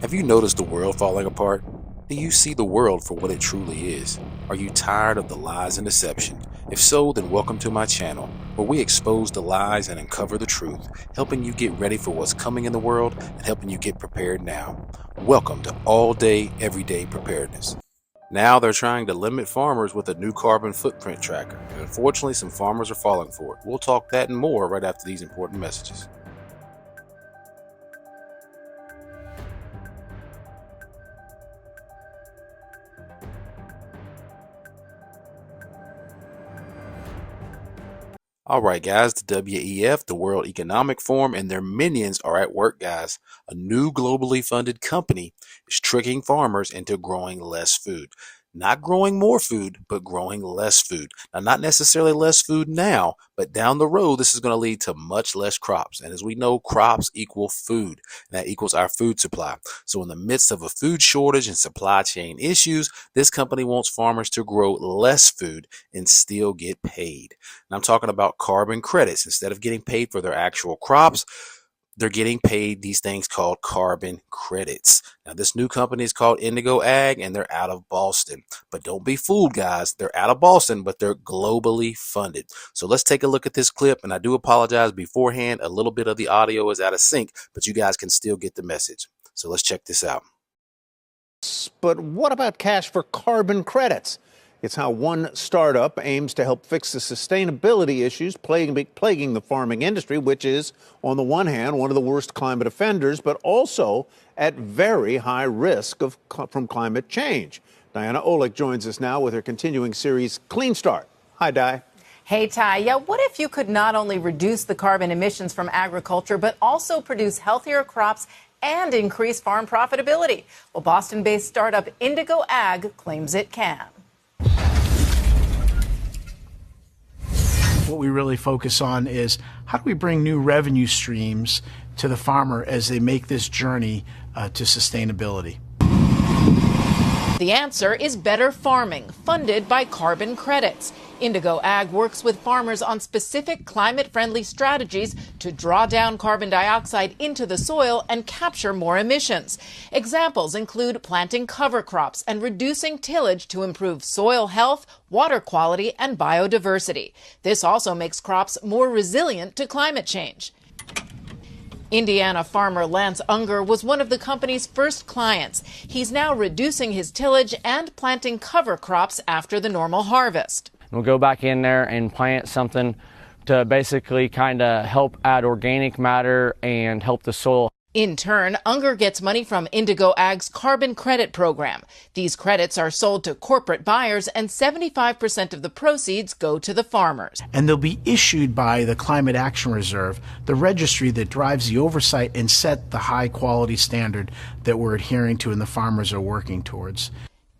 Have you noticed the world falling apart? Do you see the world for what it truly is? Are you tired of the lies and deception? If so, then welcome to my channel, where we expose the lies and uncover the truth, helping you get ready for what's coming in the world and helping you get prepared now. Welcome to All Day, Everyday Preparedness. Now they're trying to limit farmers with a new carbon footprint tracker, and unfortunately some farmers are falling for it. We'll talk that and more right after these important messages. All right, guys, the WEF, the World Economic Forum, and their minions are at work, guys. A new globally funded company is tricking farmers into growing less food. Not growing more food, but growing less food. Now, not necessarily less food now, but down the road, this is going to lead to much less crops. And as we know, crops equal food. And that equals our food supply. So in the midst of a food shortage and supply chain issues, this company wants farmers to grow less food and still get paid. And I'm talking about carbon credits. Instead of getting paid for their actual crops, they're getting paid these things called carbon credits. Now, this new company is called Indigo Ag, and they're out of Boston. But don't be fooled, guys. They're out of Boston, but they're globally funded. So let's take a look at this clip, and I do apologize beforehand. A little bit of the audio is out of sync, but you guys can still get the message. So let's check this out. But what about cash for carbon credits? It's how one startup aims to help fix the sustainability issues plaguing the farming industry, which is, on the one hand, one of the worst climate offenders, but also at very high risk from climate change. Diana Olick joins us now with her continuing series, Clean Start. Hi, Di. Hey, Ty. Yeah, what if you could not only reduce the carbon emissions from agriculture, but also produce healthier crops and increase farm profitability? Well, Boston-based startup Indigo Ag claims it can. What we really focus on is how do we bring new revenue streams to the farmer as they make this journey to sustainability. The answer is better farming, funded by carbon credits. Indigo Ag works with farmers on specific climate-friendly strategies to draw down carbon dioxide into the soil and capture more emissions. Examples include planting cover crops and reducing tillage to improve soil health, water quality, and biodiversity. This also makes crops more resilient to climate change. Indiana farmer Lance Unger was one of the company's first clients. He's now reducing his tillage and planting cover crops after the normal harvest. We'll go back in there and plant something to basically kind of help add organic matter and help the soil. In turn, Unger gets money from Indigo Ag's carbon credit program. These credits are sold to corporate buyers, and 75% of the proceeds go to the farmers. And they'll be issued by the Climate Action Reserve, the registry that drives the oversight and set the high quality standard that we're adhering to and the farmers are working towards.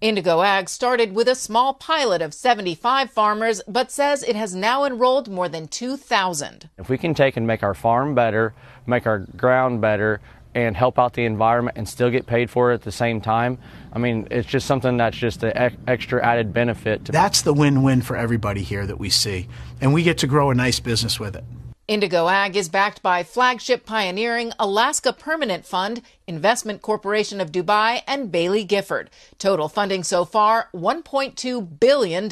Indigo Ag started with a small pilot of 75 farmers, but says it has now enrolled more than 2,000. If we can take and make our farm better, make our ground better, and help out the environment and still get paid for it at the same time, I mean, it's just something that's just an extra added benefit. That's the win-win for everybody here that we see, and we get to grow a nice business with it. Indigo Ag is backed by Flagship Pioneering, Alaska Permanent Fund, Investment Corporation of Dubai, and Bailey Gifford. Total funding so far, $1.2 billion.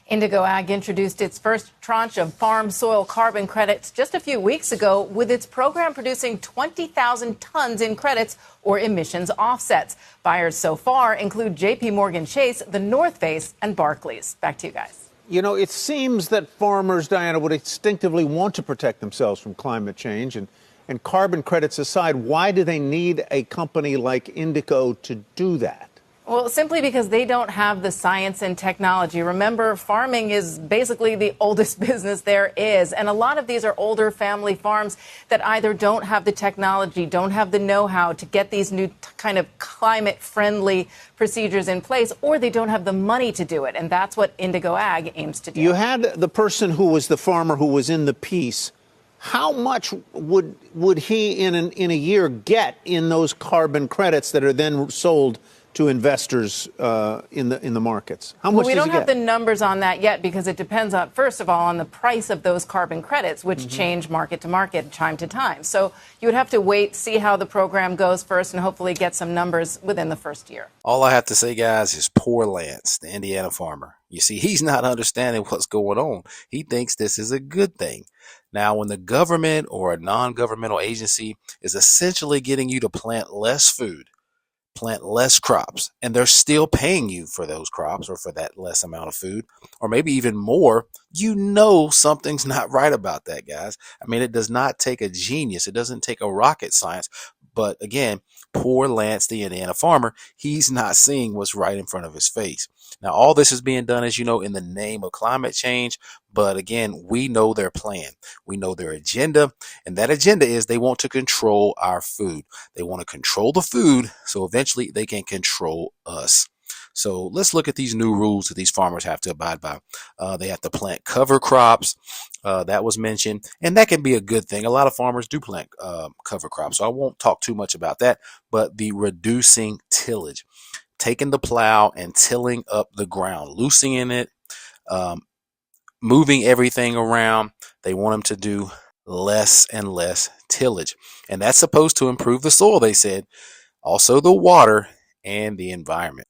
Indigo Ag introduced its first tranche of farm soil carbon credits just a few weeks ago, with its program producing 20,000 tons in credits or emissions offsets. Buyers so far include J.P. Morgan Chase, the North Face, and Barclays. Back to you guys. You know, it seems that farmers, Diana, would instinctively want to protect themselves from climate change. And carbon credits aside, why do they need a company like Indigo to do that? Well, simply because they don't have the science and technology. Remember, farming is basically the oldest business there is. And a lot of these are older family farms that either don't have the technology, don't have the know-how to get these new kind of climate-friendly procedures in place, or they don't have the money to do it. And that's what Indigo Ag aims to do. You had the person who was the farmer who was in the piece. How much would he in a year get in those carbon credits that are then sold to investors in the markets? How much we does don't he have get? the numbers on that yet because it depends on, first of all, on the price of those carbon credits, which change market to market, time to time. So you would have to wait, see how the program goes first, and hopefully get some numbers within the first year. All I have to say, guys, is poor Lance, the Indiana farmer. You see, he's not understanding what's going on. He thinks this is a good thing. Now, when the government or a non-governmental agency is essentially getting you to plant less food, plant less crops, and they're still paying you for those crops or for that less amount of food, or maybe even more, you know something's not right about that, guys. I mean, it does not take a genius. It doesn't take a rocket science. But again, poor Lance, the Indiana farmer, he's not seeing what's right in front of his face. Now, all this is being done, as you know, in the name of climate change. But again, we know their plan. We know their agenda. And that agenda is they want to control our food. They want to control the food so eventually they can control us. So let's look at these new rules that these farmers have to abide by. They have to plant cover crops. That was mentioned, and that can be a good thing. A lot of farmers do plant cover crops, so I won't talk too much about that. But the reducing tillage, taking the plow and tilling up the ground, loosening it, um, moving everything around. They want them to do less and less tillage, and that's supposed to improve the soil, they said, also the water and the environment.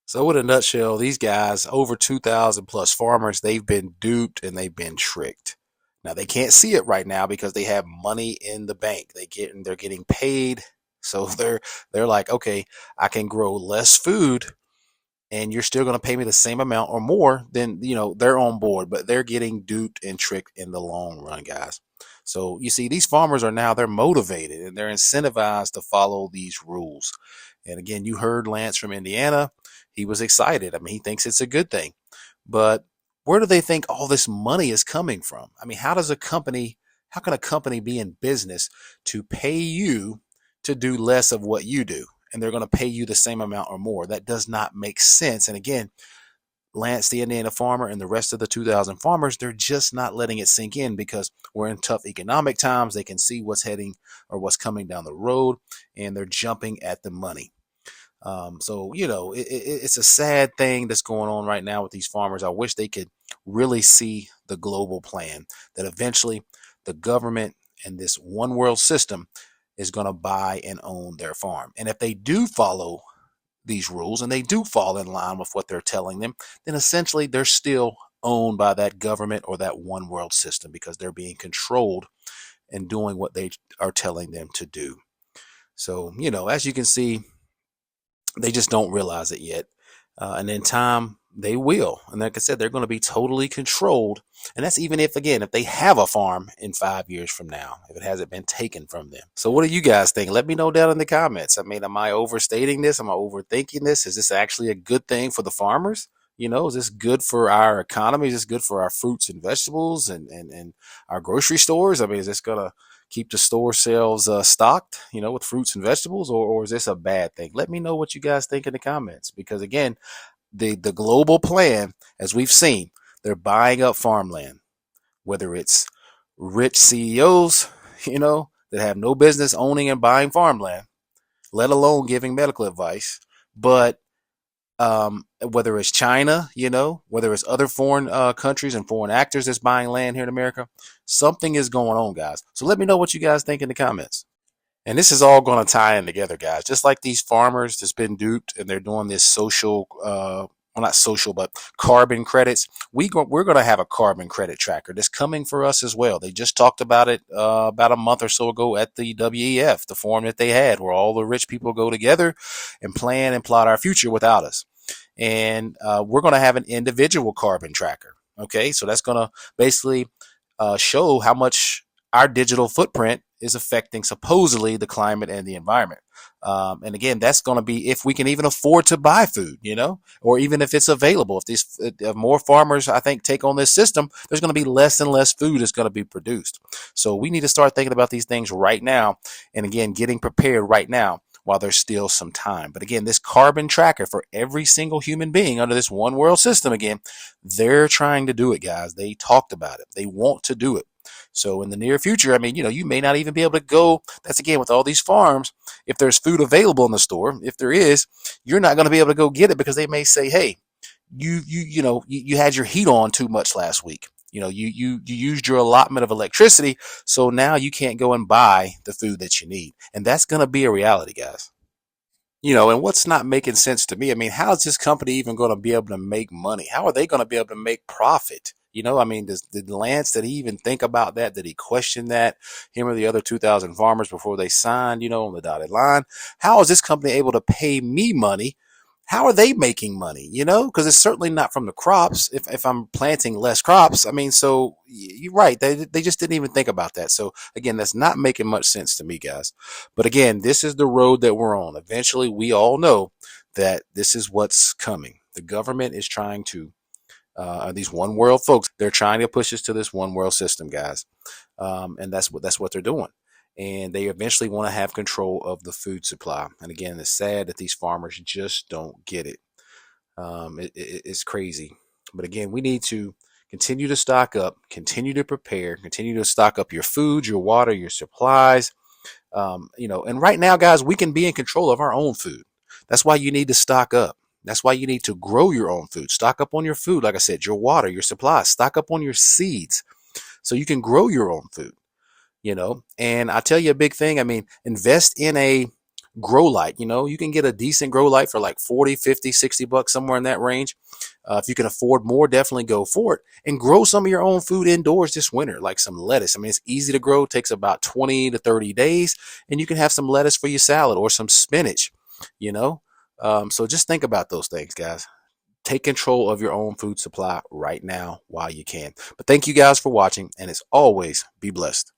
So in a nutshell, these guys, over 2,000 plus farmers, they've been duped and they've been tricked. Now they can't see it right now because they have money in the bank. They're getting paid. So they're like, okay, I can grow less food and you're still going to pay me the same amount or more. Then, they're on board, but they're getting duped and tricked in the long run, guys. So you see, these farmers they're motivated and they're incentivized to follow these rules. And again, you heard Lance from Indiana. He was excited. I mean, he thinks it's a good thing. But where do they think all this money is coming from? I mean, how can a company be in business to pay you to do less of what you do? And they're going to pay you the same amount or more. That does not make sense. And again, Lance, the Indiana farmer, and the rest of the 2,000 farmers, they're just not letting it sink in because we're in tough economic times. They can see what's heading or what's coming down the road, and they're jumping at the money. It's a sad thing that's going on right now with these farmers. I wish they could really see the global plan that eventually the government and this one world system is going to buy and own their farm. And if they do follow these rules and they do fall in line with what they're telling them, then essentially they're still owned by that government or that one world system because they're being controlled and doing what they are telling them to do. So, as you can see, they just don't realize it yet. And in time, they will. And like I said, they're going to be totally controlled. And that's even if they have a farm in 5 years from now, if it hasn't been taken from them. So what do you guys think? Let me know down in the comments. I mean, am I overstating this? Am I overthinking this? Is this actually a good thing for the farmers? Is this good for our economy? Is this good for our fruits and vegetables and our grocery stores? I mean, is this going to keep the store shelves stocked, with fruits and vegetables, or is this a bad thing? Let me know what you guys think in the comments, because again, the global plan, as we've seen, they're buying up farmland, whether it's rich CEOs, that have no business owning and buying farmland, let alone giving medical advice, but whether it's China, whether it's other foreign countries and foreign actors that's buying land here in America, something is going on, guys. So let me know what you guys think in the comments. And this is all going to tie in together, guys. Just like these farmers that's been duped and they're doing this social, well, not social, but carbon credits. We're going to have a carbon credit tracker that's coming for us as well. They just talked about it about a month or so ago at the WEF, the forum that they had where all the rich people go together and plan and plot our future without us. And we're going to have an individual carbon tracker. Okay, so that's going to basically show how much our digital footprint is affecting supposedly the climate and the environment. And again, that's going to be if we can even afford to buy food, or even if it's available. If more farmers, I think, take on this system, there's going to be less and less food that's going to be produced. So we need to start thinking about these things right now. And again, getting prepared right now while there's still some time. But again, this carbon tracker for every single human being under this one world system, again, they're trying to do it, guys. They talked about it. They want to do it. So in the near future, I mean, you may not even be able to go. That's again with all these farms. If there's food available in the store, if there is, you're not going to be able to go get it because they may say, hey, you had your heat on too much last week. You used your allotment of electricity, so now you can't go and buy the food that you need. And that's going to be a reality, guys. And what's not making sense to me, I mean, how is this company even going to be able to make money? How are they going to be able to make profit? I mean, did Lance, did he even think about that? Did he question that? Him or the other 2,000 farmers before they signed, on the dotted line? How is this company able to pay me money? How are they making money? Because it's certainly not from the crops. If I'm planting less crops, I mean, so you're right. They just didn't even think about that. So again, that's not making much sense to me, guys. But again, this is the road that we're on. Eventually, we all know that this is what's coming. The government is trying to, these one world folks, they're trying to push us to this one world system, guys. And that's what they're doing. And they eventually want to have control of the food supply. And again, it's sad that these farmers just don't get it. It's crazy. But again, we need to continue to stock up, continue to prepare, continue to stock up your food, your water, your supplies. And right now, guys, we can be in control of our own food. That's why you need to stock up. That's why you need to grow your own food. Stock up on your food. Like I said, your water, your supplies, stock up on your seeds so you can grow your own food. And I tell you a big thing. I mean, invest in a grow light. You can get a decent grow light for like 40, 50, 60 bucks, somewhere in that range. If you can afford more, definitely go for it and grow some of your own food indoors this winter, like some lettuce. I mean, it's easy to grow. It takes about 20 to 30 days and you can have some lettuce for your salad or some spinach, you know? So just think about those things, guys. Take control of your own food supply right now while you can. But thank you guys for watching, and as always, be blessed.